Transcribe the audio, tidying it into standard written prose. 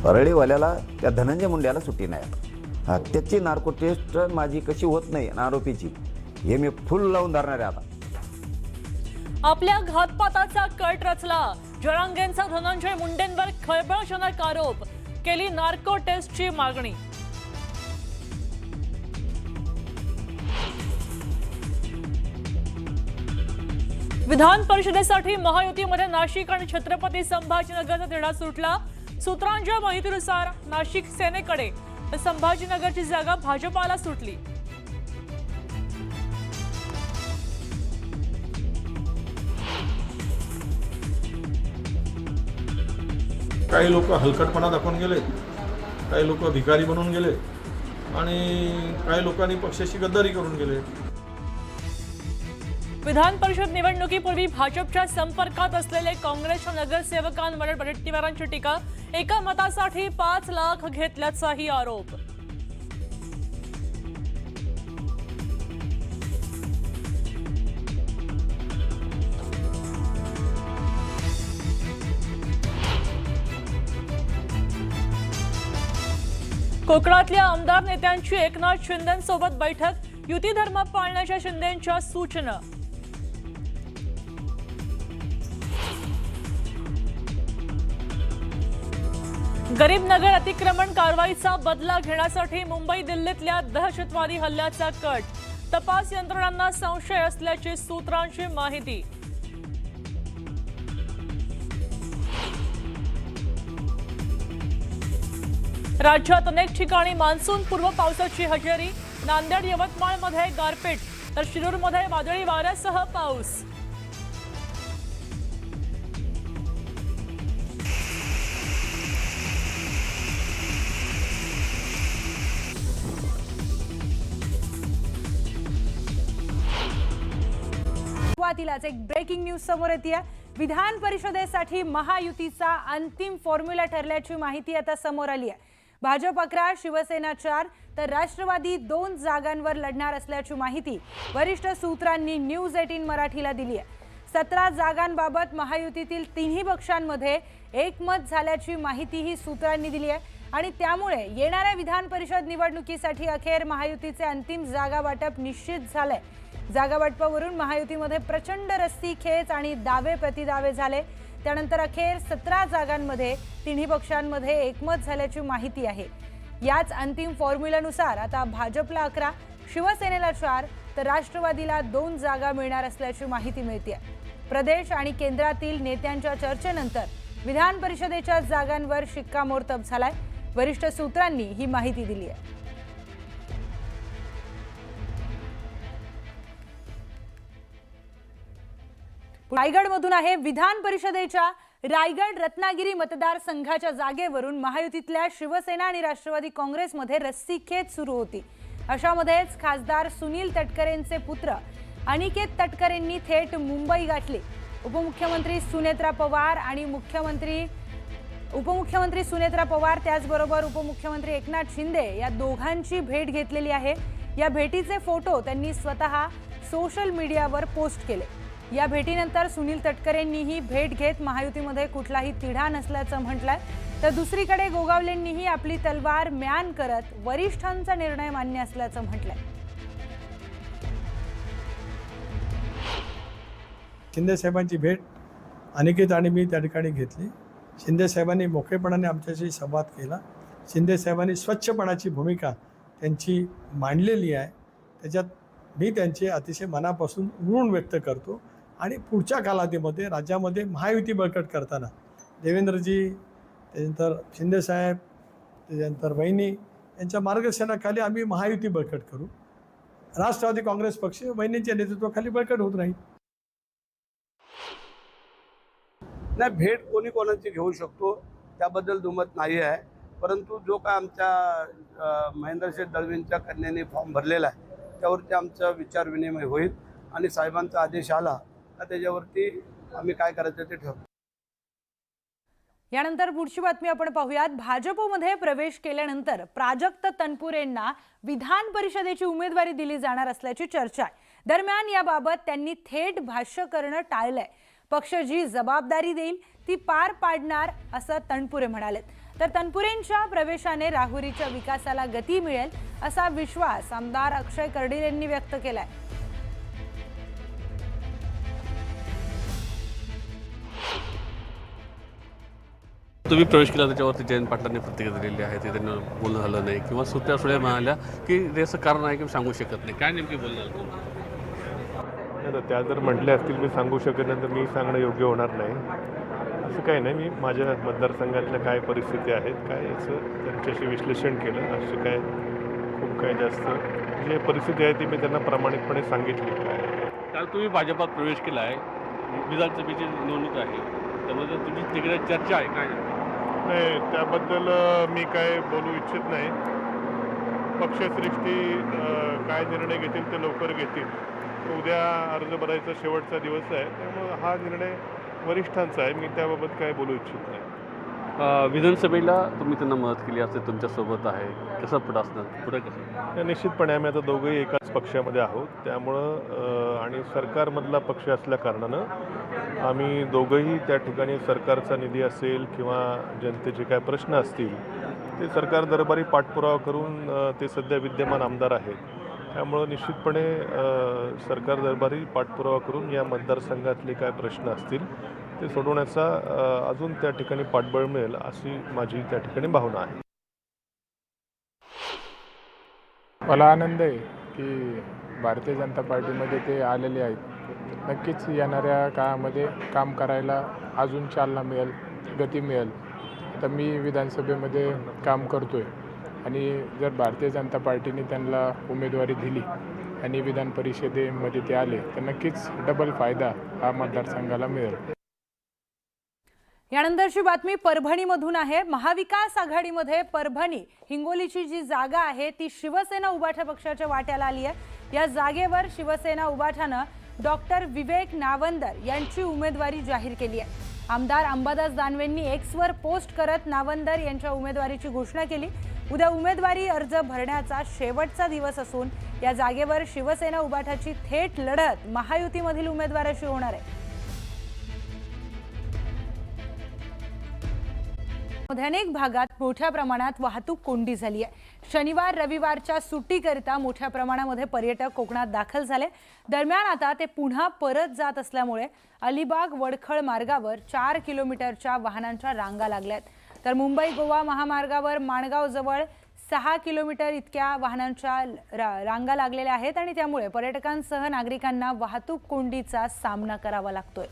परळीवाल्याला त्या धनंजय मुंड्याला सुट्टी नाही आता. त्याची नार्को टेस्ट माझी कशी होत नाही आरोपीची, हे मी फुल लावून धरणार आहे आता. आपल्या घातपाताचा कट रचला. जरांगेंचा धनंजय मुंडेंवर खळबळजनक आरोप. केली नार्को टेस्टची मागणी. विधान परिषदेसाठी महायुतीमध्ये नाशिक आणि छत्रपती संभाजीनगरचा तिढा सुटला. सूत्रांच्या माहितीनुसार नाशिक सेनेकडे तर संभाजीनगरची जागा भाजपाला सुटली. काही लोक हलकटपणा दाखवून गेले, काही लोक भिकारी बनून गेले आणि काही लोकांनी पक्षाची गद्दारी करून गेले. विधान परिषद निवडणुकीपूर्वी भाजपच्या संपर्कात असलेले काँग्रेसच्या नगरसेवकांवर वडेट्टीवारांची टीका. एका मतासाठी 5 लाख घेतल्याचाही आरोप. कोकणातल्या आमदार नेत्यांची एकनाथ शिंदेंसोबत बैठक. युती धर्म पाळण्याच्या शिंदेंच्या सूचना. गरीब नगर अतिक्रमण कारवाईचा बदला घेण्यासाठी मुंबई दिल्लीतल्या दहशतवादी हल्ल्याचा कट. तपास यंत्रणांना संशय असल्याची सूत्रांची माहिती. राज्यात अनेक ठिकाणी मान्सूनपूर्व पावसाची हजेरी. नांदेड यवतमाळमध्ये गारपीट तर शिरूरमध्ये वादळी वाऱ्यासह पाऊस. सुरुवातीलाच एक ब्रेकिंग न्यूज समोर येते. विधान परिषदेसाठी महायुतीचा अंतिम फॉर्म्युला ठरल्याची माहिती आता समोर आली आहे. भाजप 11, शिवसेना 4 तर राष्ट्रवादी 2 जागांवर लढणार असल्याची माहिती वरिष्ठ सूत्रांनी न्यूज 18 मराठीला दिली आहे. 17 जागांबाबत महायुतीतील तिन्ही पक्षांमध्ये एकमत झाल्याची माहितीही सूत्रांनी दिली आहे आणि त्यामुळे येणाऱ्या विधान परिषद निवडणुकीसाठी अखेर महायुतीचे अंतिम जागा वाटप निश्चित झालंय. जागा वाटपावरून महायुतीमध्ये प्रचंड रस्सीखेच आणि दावे प्रतिदावे झाले. त्यानंतर अखेर 17 जागांमध्ये तिन्ही पक्षांमध्ये एकमत झाल्याची माहिती आहे. याच अंतिम फॉर्म्युलानुसार आता भाजपला 11, शिवसेनेला 4 तर राष्ट्रवादीला 2 जागा मिळणार असल्याची माहिती मिळते. प्रदेश आणि केंद्रातील नेत्यांच्या चर्चेनंतर विधान परिषदेच्या जागांवर शिक्कामोर्तब झालाय. वरिष्ठ सूत्रांनी ही माहिती दिली आहे. रायगडमधून आहे. विधान परिषदेच्या रायगड रत्नागिरी मतदारसंघाच्या जागेवरून महायुतीतल्या शिवसेना आणि राष्ट्रवादी काँग्रेसमध्ये रस्सीखेच सुरू होती. अशामध्येच खासदार सुनील तटकरेंचे पुत्र अनिकेत तटकरेंनी थेट मुंबई गाठली. उपमुख्यमंत्री सुनेत्रा पवार त्याचबरोबर उपमुख्यमंत्री एकनाथ शिंदे या दोघांची भेट घेतलेली आहे. या भेटीचे फोटो त्यांनी स्वतः सोशल मीडियावर पोस्ट केले. या भेटीनंतर सुनील तटकरेंनीही भेट घेत महायुतीमध्ये कुठलाही तिढा नसल्याचं म्हटलंय. तर दुसरीकडे गोगावलेंनीही आपली तलवार म्यान करत वरिष्ठांचा निर्णय मान्य असल्याचं म्हटलंय. शिंदे साहेबांची भेट अनिकेत आणि मी त्या ठिकाणी घेतली. शिंदे साहेबांनी मोकळेपणाने आमच्याशी संवाद केला. शिंदे साहेबांनी स्वच्छपणाची भूमिका त्यांची मांडलेली आहे. त्याच्यात मी त्यांचे अतिशय मनापासून ऋण व्यक्त करतो आणि पुढच्या कालावधीमध्ये राज्यामध्ये महायुती बळकट करताना देवेंद्रजी, त्याच्यानंतर शिंदेसाहेब, त्याच्यानंतर वहिनी यांच्या मार्गदर्शनाखाली आम्ही महायुती बळकट करू. राष्ट्रवादी काँग्रेस पक्ष वहिनींच्या नेतृत्वाखाली बळकट होत राहील. नाही, भेट कोणी कोणाची घेऊ शकतो त्याबद्दल दुमत नाही आहे. परंतु जो काय आमच्या महेंद्रशेठ दळवींच्या कन्याने फॉर्म भरलेला आहे त्यावरती आमचा विचार विनिमय होईल आणि साहेबांचा आदेश आला तर त्याच्यावरती आम्ही काय करायचं ते ठरवू. यानंतर पुढची बातमी आपण पाहूयात. भाजपमध्ये प्रवेश केल्यानंतर प्राजक्त तनपुरेंना विधान परिषदेची उमेदवारी दिली जाणार असल्याची चर्चा आहे. दरम्यान याबाबत त्यांनी थेट भाष्य करणं टाळलंय. पक्ष जी जबाबदारी देईल ती पार पाडणार असं तनपुरे म्हणालेत. तर तनपुरेंच्या प्रवेशाने राहुरीच्या विकासाला गती मिळेल असा विश्वास आमदार अक्षय कर्डिल यांनी व्यक्त केलाय. तुम्ही प्रवेश केला त्याच्यावरती जयंत पाटलांनी प्रतिक्रिया दिलेली आहे, ते त्यांना बोलणं झालं नाही किंवा सुप्रिया सुळे म्हणाल्या की त्याचं कारण आहे की सांगू शकत नाही. काय नेमकी बोलणार तुम्ही? त्या जर म्हटल्या असतील मी सांगू शकत नाही तर मी सांगणं योग्य होणार नाही. असं काही नाही, मी माझ्या मतदारसंघातल्या काय परिस्थिती आहेत काय याचं त्यांच्याशी विश्लेषण केलं. असे काय खूप काय जास्त जे परिस्थिती आहे ती मी त्यांना प्रामाणिकपणे सांगितली. काय काल तुम्ही भाजपात प्रवेश केला आहे, विधानसभेची निवडणूक आहे, त्यामध्ये तुमची तिकडे चर्चा आहे काय? नाही, त्याबद्दल मी काय बोलू इच्छित नाही. पक्षश्रेष्ठी काय निर्णय घेतील ते लवकर घेतील. उद्या अर्ज भरायचा शेवटचा दिवस आहे, त्यामुळे हा निर्णय वरिष्ठांचा आहे. मी त्याबाबत काय बोलू इच्छित नाही. विधानसभेला तुम्ही त्यांना मदत केली असेल, तुमच्यासोबत आहे, कसं पुढं असणार, पुढे कसं? निश्चितपणे आम्ही आता दोघंही एकाच पक्षामध्ये आहोत, त्यामुळं आणि सरकारमधला पक्ष असल्या कारणानं आम्ही दोघंही त्या ठिकाणी सरकारचा निधी असेल किंवा जनतेचे काय प्रश्न असतील ते सरकार दरबारी पाठपुरावा करून ते सध्या विद्यमान आमदार आहेत. त्यामुळं निश्चितपणे सरकार दरबारी पाठपुरावा करून या मतदारसंघातले काय प्रश्न असतील ते सोडवण्याचा अजून त्या ठिकाणी पाठबळ मिळेल अशी माझी त्या ठिकाणी भावना आहे. मला आनंद आहे की भारतीय जनता पार्टीमध्ये ते आलेले आहेत. नक्कीच येणाऱ्या काळामध्ये काम करायला अजून चालना मिळेल, गती मिळेल. तर मी विधानसभेमध्ये काम करतो आहे आणि जर भारतीय जनता पार्टीने त्यांना उमेदवारी दिली आणि विधान परिषदेमध्ये ते आले तर नक्कीच डबल फायदा हा मतदारसंघाला मिळेल. यानंतरची बातमी परभणीमधून आहे. महाविकास आघाडीमध्ये परभणी हिंगोलीची जी जागा आहे ती शिवसेना उबाठा पक्षाच्या वाट्याला आली आहे. या जागेवर शिवसेना उबाठानं डॉक्टर विवेक नावंदर यांची उमेदवारी जाहीर केली आहे. आमदार अंबादास दानवेंनी एक्सवर पोस्ट करत नावंदर यांच्या उमेदवारीची घोषणा केली. उद्या उमेदवारी अर्ज भरण्याचा शेवटचा दिवस असून या जागेवर शिवसेना उबाठाची थेट लढत महायुतीमधील उमेदवाराशी होणार आहे. अनेक भागात मोठ्या प्रमाणात वाहतूक कोंडी झाली आहे. शनिवार रविवारच्या सुट्टीकरिता मोठ्या प्रमाणामध्ये पर्यटक कोकणात दाखल झाले. दरम्यान आता ते पुन्हा परत जात असल्यामुळे अलिबाग वडखळ मार्गावर 4 किलोमीटरच्या वाहनांच्या रांगा लागल्यात. तर मुंबई गोवा महामार्गावर माणगाव जवळ 6 किलोमीटर इतक्या वाहनांच्या रांगा लागलेल्या आहेत आणि त्यामुळे पर्यटकांसह नागरिकांना वाहतूक कोंडीचा सामना करावा लागतोय.